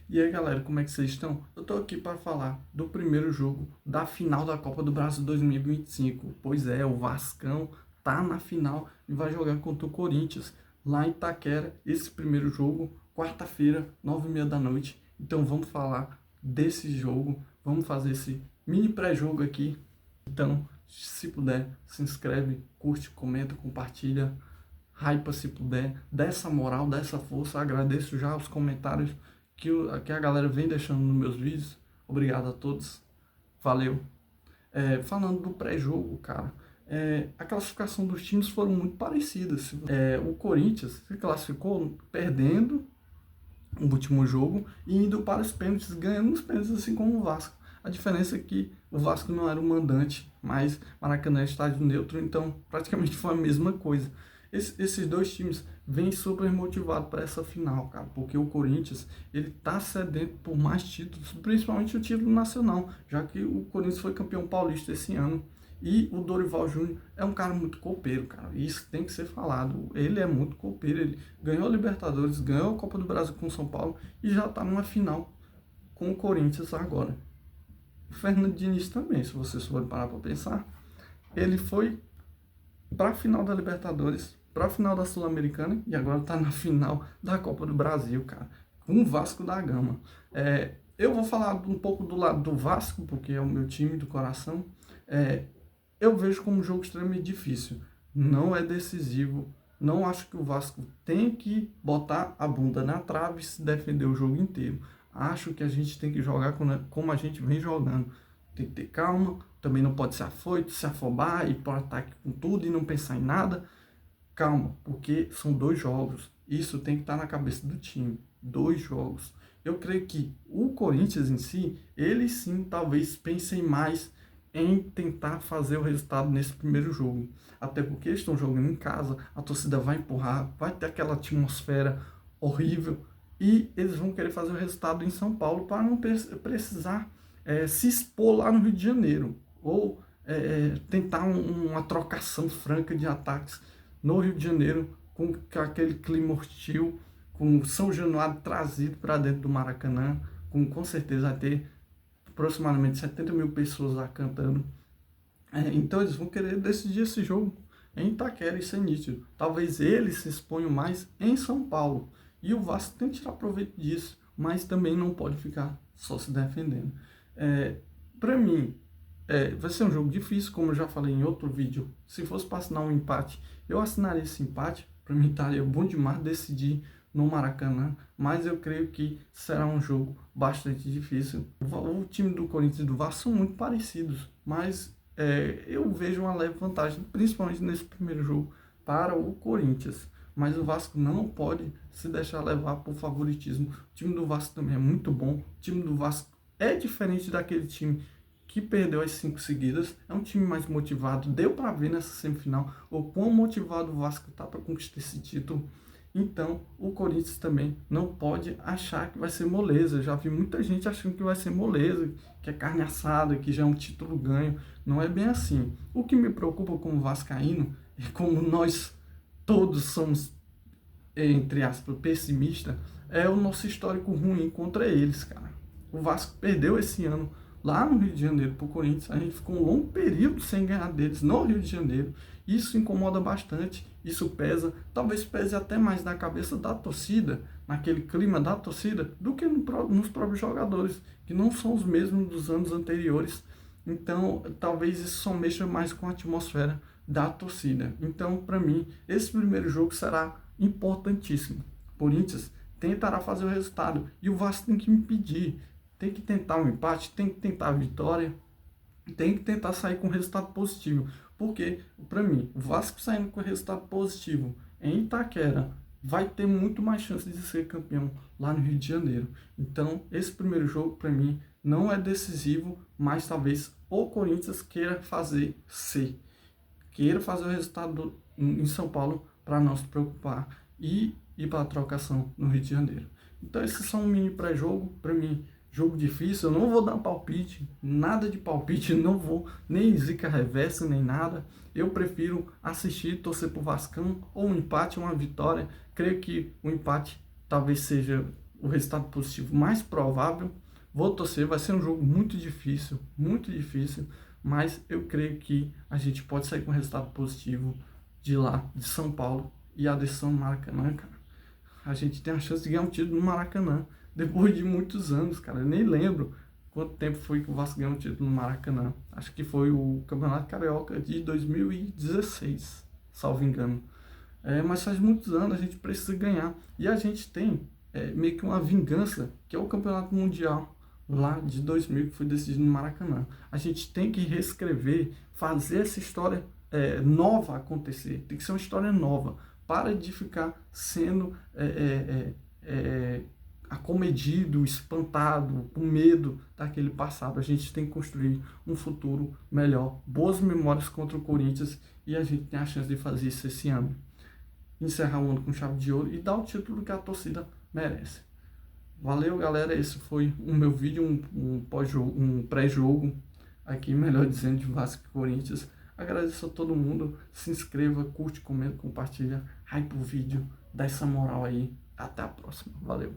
E aí galera, como é que vocês estão? Eu tô aqui para falar do primeiro jogo da final da Copa do Brasil 2025. Pois é, o Vascão tá na final e vai jogar contra o Corinthians lá em Itaquera. Esse primeiro jogo, quarta-feira, 9h30 da noite. Então vamos falar desse jogo, vamos fazer esse mini pré-jogo aqui. Então, se puder, se inscreve, curte, comenta, compartilha, hypa se puder, dá essa moral, dá essa força. Agradeço já os comentários que a galera vem deixando nos meus vídeos. Obrigado a todos. Valeu. Falando do pré-jogo, cara, a classificação dos times foram muito parecidas. O Corinthians se classificou perdendo o último jogo e indo para os pênaltis, ganhando os pênaltis, assim como o Vasco. A diferença é que o Vasco não era o mandante, mas Maracanã é estádio neutro, então praticamente foi a mesma coisa. Esses dois times vêm super motivados para essa final, cara, porque o Corinthians ele tá sedento por mais títulos, principalmente o título nacional, já que o Corinthians foi campeão paulista esse ano. E o Dorival Júnior é um cara muito copeiro, cara. Isso tem que ser falado. Ele é muito copeiro. Ele ganhou a Libertadores, ganhou a Copa do Brasil com o São Paulo e já tá numa final com o Corinthians agora. O Fernando Diniz também, se vocês forem parar para pensar, ele foi para a final da Libertadores, para a final da Sul-Americana e agora tá na final da Copa do Brasil, cara, com o Vasco da Gama. Eu vou falar um pouco do lado do Vasco, porque é o meu time do coração. Eu vejo como um jogo extremamente difícil. Não é decisivo. Não acho que o Vasco tem que botar a bunda na trave e se defender o jogo inteiro. Acho que a gente tem que jogar como a gente vem jogando. Tem que ter calma. Também não pode ser afoito, se afobar, ir para o ataque com tudo e não pensar em nada. Calma, porque são 2 jogos. Isso tem que estar na cabeça do time. 2 jogos. Eu creio que o Corinthians em si, ele sim talvez pense mais em tentar fazer o resultado nesse primeiro jogo. Até porque eles estão jogando em casa, a torcida vai empurrar, vai ter aquela atmosfera horrível e eles vão querer fazer o resultado em São Paulo para não precisar se expor lá no Rio de Janeiro ou tentar uma trocação franca de ataques no Rio de Janeiro com aquele clima hostil, com São Januário trazido para dentro do Maracanã, com certeza vai ter aproximadamente 70 mil pessoas lá cantando. Então eles vão querer decidir esse jogo em Itaquera, isso é nítido. Talvez eles se exponham mais em São Paulo. E o Vasco tem que tirar proveito disso, mas também não pode ficar só se defendendo. Para mim, vai ser um jogo difícil, como eu já falei em outro vídeo. Se fosse para assinar um empate, eu assinaria esse empate. Para mim estaria bom demais decidir no Maracanã, mas eu creio que será um jogo bastante difícil. O time do Corinthians e do Vasco são muito parecidos, mas eu vejo uma leve vantagem, principalmente nesse primeiro jogo, para o Corinthians. Mas o Vasco não pode se deixar levar por favoritismo. O time do Vasco também é muito bom. O time do Vasco é diferente daquele time que perdeu as 5 seguidas. É um time mais motivado. Deu para ver nessa semifinal o quão motivado o Vasco está para conquistar esse título. Então, o Corinthians também não pode achar que vai ser moleza. Eu já vi muita gente achando que vai ser moleza, que é carne assada, que já é um título ganho. Não é bem assim. O que me preocupa como vascaíno é como nós todos somos, entre aspas, pessimistas, é o nosso histórico ruim contra eles, cara. O Vasco perdeu esse ano lá no Rio de Janeiro para o Corinthians. A gente ficou um longo período sem ganhar deles no Rio de Janeiro. Isso incomoda bastante, isso pesa, talvez pese até mais na cabeça da torcida, naquele clima da torcida, do que nos próprios jogadores, que não são os mesmos dos anos anteriores. Então, talvez isso só mexa mais com a atmosfera da torcida. Então, para mim, esse primeiro jogo será importantíssimo. O Corinthians tentará fazer o resultado e o Vasco tem que impedir. Tem que tentar um empate, tem que tentar a vitória, tem que tentar sair com resultado positivo. Porque, para mim, o Vasco saindo com resultado positivo em Itaquera vai ter muito mais chance de ser campeão lá no Rio de Janeiro. Então, esse primeiro jogo, para mim, não é decisivo, mas talvez o Corinthians queira fazer o resultado em São Paulo para não se preocupar e ir para a trocação no Rio de Janeiro. Então, esses são um mini pré-jogo. Para mim, jogo difícil, eu não vou dar palpite, nada de palpite, não vou, nem zica reversa, nem nada. Eu prefiro assistir, torcer pro Vascão, ou um empate, ou uma vitória. Creio que o empate talvez seja o resultado positivo mais provável. Vou torcer, vai ser um jogo muito difícil, mas eu creio que a gente pode sair com um resultado positivo de lá, de São Paulo, e a decisão no Maracanã, cara. A gente tem a chance de ganhar um título no Maracanã, depois de muitos anos, cara. Eu nem lembro quanto tempo foi que o Vasco ganhou um título no Maracanã. Acho que foi o Campeonato Carioca de 2016, salvo engano. Mas faz muitos anos, a gente precisa ganhar. E a gente tem meio que uma vingança, que é o Campeonato Mundial lá de 2000, que foi decidido no Maracanã. A gente tem que reescrever, fazer essa história nova acontecer. Tem que ser uma história nova. Para de ficar sendo acomedido, espantado, com medo daquele passado. A gente tem que construir um futuro melhor, boas memórias contra o Corinthians, e a gente tem a chance de fazer isso esse ano. Encerrar o ano com chave de ouro e dar o título que a torcida merece. Valeu, galera. Esse foi o meu vídeo, um pré-jogo aqui, melhor dizendo, de Vasco e Corinthians. Agradeço a todo mundo. Se inscreva, curte, comenta, compartilha. Hype o vídeo, dá essa moral aí. Até a próxima. Valeu.